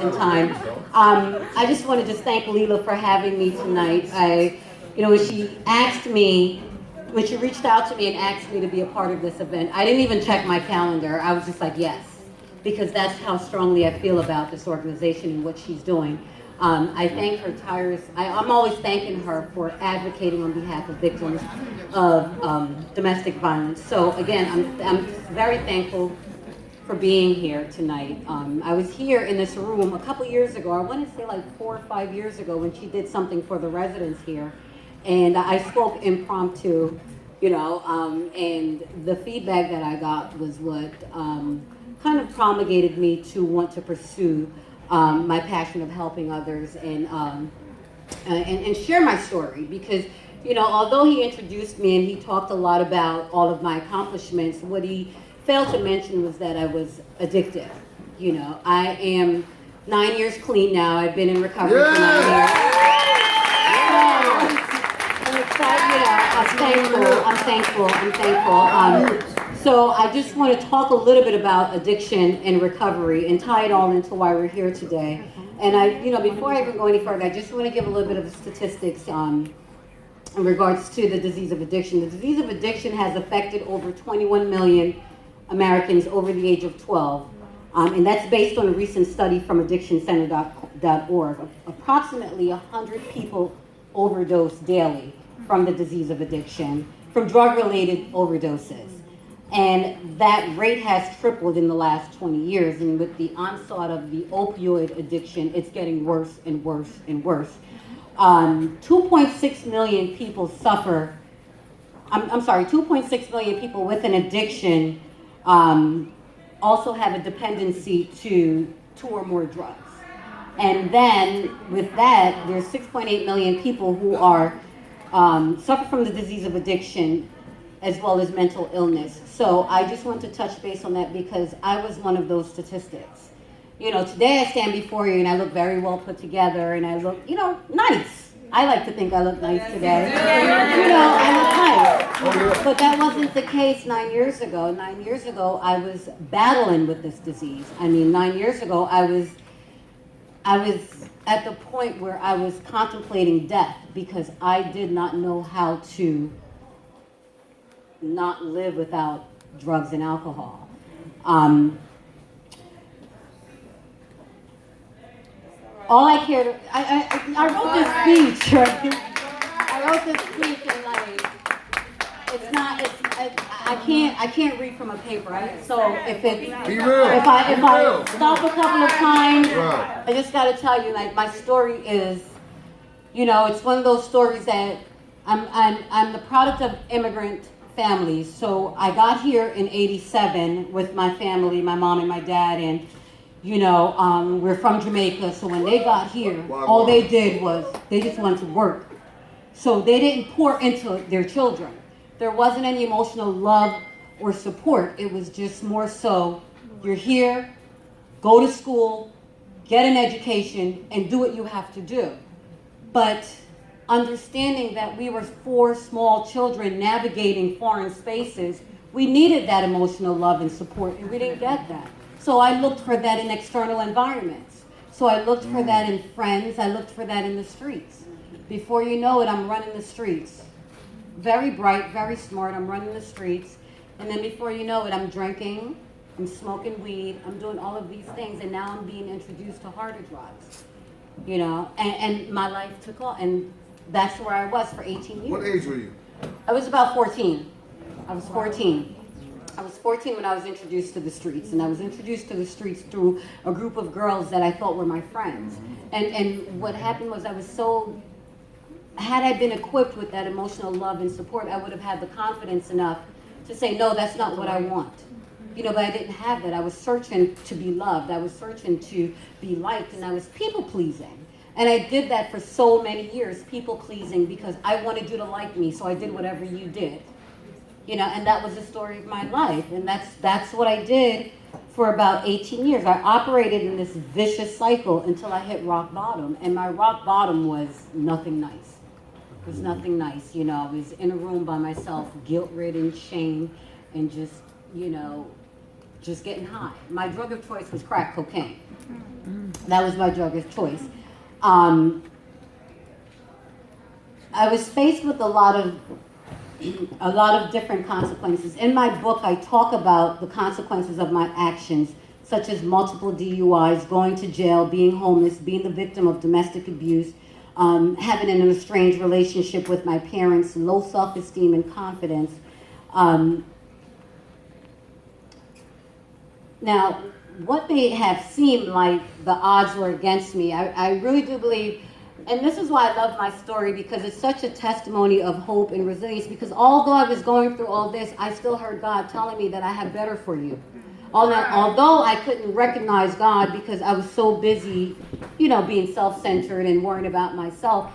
in time. I just want to just thank Leela for having me tonight. When she asked me, when she reached out to me and asked me to be a part of this event, I didn't even check my calendar. I was just like, yes, because that's how strongly I feel about this organization and what she's doing. I thank her I'm always thanking her for advocating on behalf of victims of domestic violence. So again, I'm very thankful for being here tonight. I was here in this room a couple years ago, I want to say like 4 or 5 years ago, when she did something for the residents here. And I spoke impromptu, and the feedback that I got was what kind of promulgated me to want to pursue my passion of helping others and share my story. Because, although he introduced me and he talked a lot about all of my accomplishments, what he failed to mention was that I was addicted. I am 9 years clean now. I've been in recovery for 9 years. I'm thankful. So I just want to talk a little bit about addiction and recovery and tie it all into why we're here today. And before I even go any further, I just want to give a little bit of statistics in regards to the disease of addiction. The disease of addiction has affected over 21 million Americans over the age of 12. And that's based on a recent study from addictioncenter.org. Approximately 100 people overdose daily from the disease of addiction, from drug-related overdoses. And that rate has tripled in the last 20 years. And with the onslaught of the opioid addiction, it's getting worse and worse and worse. 2.6 million people suffer, 2.6 million people with an addiction also have a dependency to 2 or more drugs. And then with that, there's 6.8 million people who are suffer from the disease of addiction as well as mental illness. So I just want to touch base on that because I was one of those statistics. Today I stand before you and I look very well put together and I look, nice. I like to think I look nice today. I look nice. But that wasn't the case 9 years ago. 9 years ago, I was battling with this disease. 9 years ago, I was at the point where I was contemplating death because I did not know how to not live without drugs and alcohol. All I cared, I wrote this speech, right? I wrote this speech and I can't read from a paper, right? So if I stop a couple of times, right. I just gotta tell you, my story is, it's one of those stories that I'm the product of immigrant families. So I got here in '87 with my family, my mom and my dad, and we're from Jamaica. So when they got here, all they did was they just wanted to work. So they didn't pour into their children. There wasn't any emotional love or support. It was just more so, you're here, go to school, get an education, and do what you have to do. But understanding that we were 4 small children navigating foreign spaces, we needed that emotional love and support, and we didn't get that. So I looked for that in external environments. So I looked for that in friends, I looked for that in the streets. Before you know it, I'm running the streets. Very bright, very smart, I'm running the streets. And then before you know it, I'm drinking, I'm smoking weed, I'm doing all of these things, and now I'm being introduced to harder drugs. And my life took off, and that's where I was for 18 years. What age were you? I was about 14. I was 14 when I was introduced to the streets, and I was introduced to the streets through a group of girls that I thought were my friends. And what happened was had I been equipped with that emotional love and support, I would have had the confidence enough to say, no, that's not what I want. But I didn't have that. I was searching to be loved. I was searching to be liked, and I was people pleasing. And I did that for so many years, people pleasing, because I wanted you to like me, so I did whatever you did. And that was the story of my life. And that's what I did for about 18 years. I operated in this vicious cycle until I hit rock bottom. And my rock bottom was nothing nice. It was nothing nice. I was in a room by myself, guilt-ridden, shame, and just getting high. My drug of choice was crack cocaine. That was my drug of choice. I was faced with a lot of different consequences. In my book, I talk about the consequences of my actions, such as multiple DUIs, going to jail, being homeless, being the victim of domestic abuse, having an estranged relationship with my parents, low self-esteem and confidence. Now, what may have seemed like the odds were against me, I really do believe, and this is why I love my story, because it's such a testimony of hope and resilience, because although I was going through all this, I still heard God telling me that I have better for you. Although I couldn't recognize God because I was so busy, being self-centered and worrying about myself,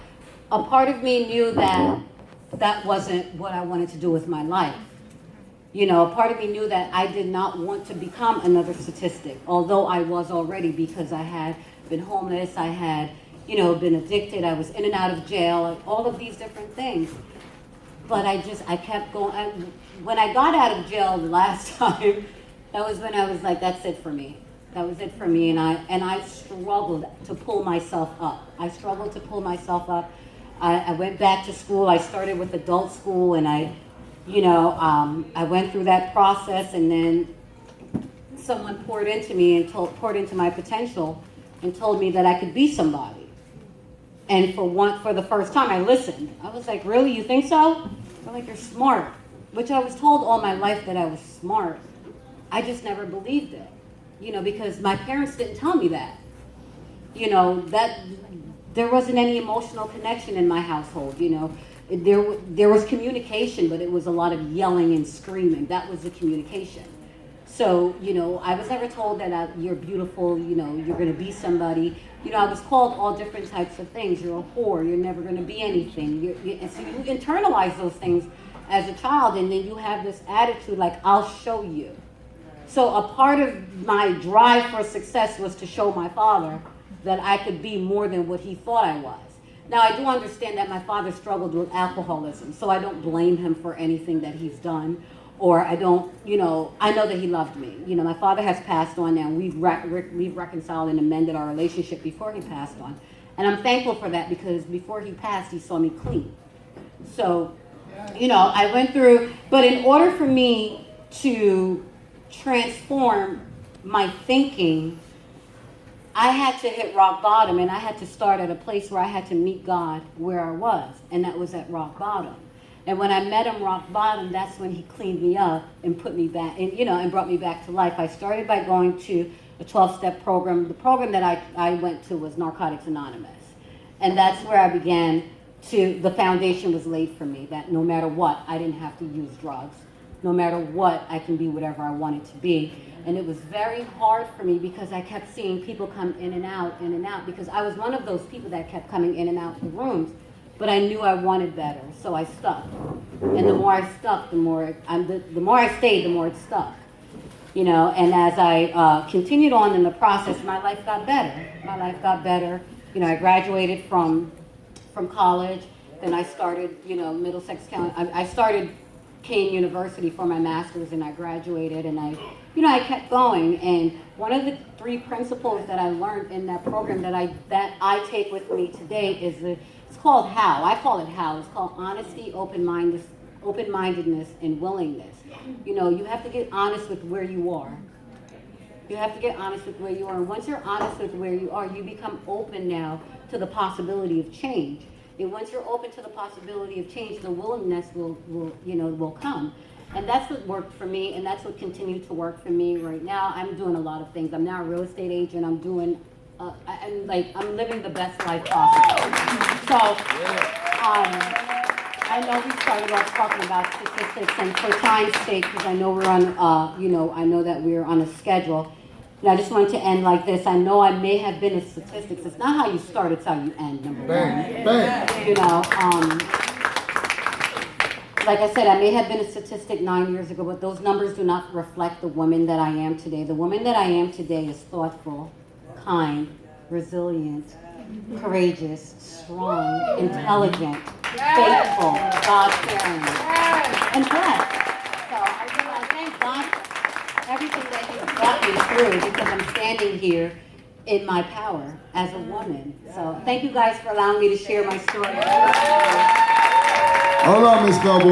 a part of me knew that that wasn't what I wanted to do with my life. A part of me knew that I did not want to become another statistic, although I was already, because I had been homeless, I had, been addicted, I was in and out of jail, all of these different things. But I kept going. When I got out of jail the last time, that was when I was like, that's it for me. That was it for me, and I struggled to pull myself up. I went back to school. I started with adult school, and I went through that process, and then someone poured into me and poured into my potential and told me that I could be somebody. And for the first time, I listened. I was like, really, you think so? They're like, you're smart, which I was told all my life that I was smart. I just never believed it, because my parents didn't tell me that. That there wasn't any emotional connection in my household, There was communication, but it was a lot of yelling and screaming. That was the communication. So, I was never told that you're beautiful, you're going to be somebody. I was called all different types of things. You're a whore. You're never going to be anything. And so you internalize those things as a child, and then you have this attitude like, I'll show you. So a part of my drive for success was to show my father that I could be more than what he thought I was. Now, I do understand that my father struggled with alcoholism, so I don't blame him for anything that he's done, or I don't, I know that he loved me. My father has passed on now. We've reconciled and amended our relationship before he passed on. And I'm thankful for that, because before he passed, he saw me clean. So, I went through, but in order for me to transform my thinking, I had to hit rock bottom, and I had to start at a place where I had to meet God where I was, and that was at rock bottom. And when I met him rock bottom, that's when he cleaned me up and put me back, and brought me back to life. I started by going to a 12-step program. The program that I went to was Narcotics Anonymous, and that's where I began the foundation was laid for me, that no matter what, I didn't have to use drugs. No matter what, I can be whatever I wanted to be. And it was very hard for me, because I kept seeing people come in and out, because I was one of those people that kept coming in and out the rooms, but I knew I wanted better, so I stuck. And the more I stuck, the more I stayed, the more it stuck. And as I continued on in the process, my life got better. I graduated from college, then I started, Middlesex County. I started Kane University for my master's, and I graduated, and I kept going. And one of the 3 principles that I learned in that program that I take with me today is it's called HOW. I call it HOW. It's called honesty, open-mindedness, and willingness. You have to get honest with where you are. And once you're honest with where you are, you become open now to the possibility of change. And once you're open to the possibility of change, the willingness will come. And that's what worked for me, and that's what continued to work for me right now. I'm doing a lot of things. I'm now a real estate agent. I'm doing, I'm living the best life possible. So, I know we started off talking about statistics, and for time's sake, because I know we're on, I know that we're on a schedule. And I just wanted to end like this. I know I may have been in statistics. It's not how you start, it's how you end, number one. Like I said, I may have been a statistic 9 years ago, but those numbers do not reflect the woman that I am today. The woman that I am today is thoughtful, kind, resilient, courageous, strong, intelligent, faithful, God-fearing, and blessed. So I thank God for everything that He's brought me through, because I'm standing here in my power as a woman. So thank you guys for allowing me to share my story. Hold on, Miss Noble.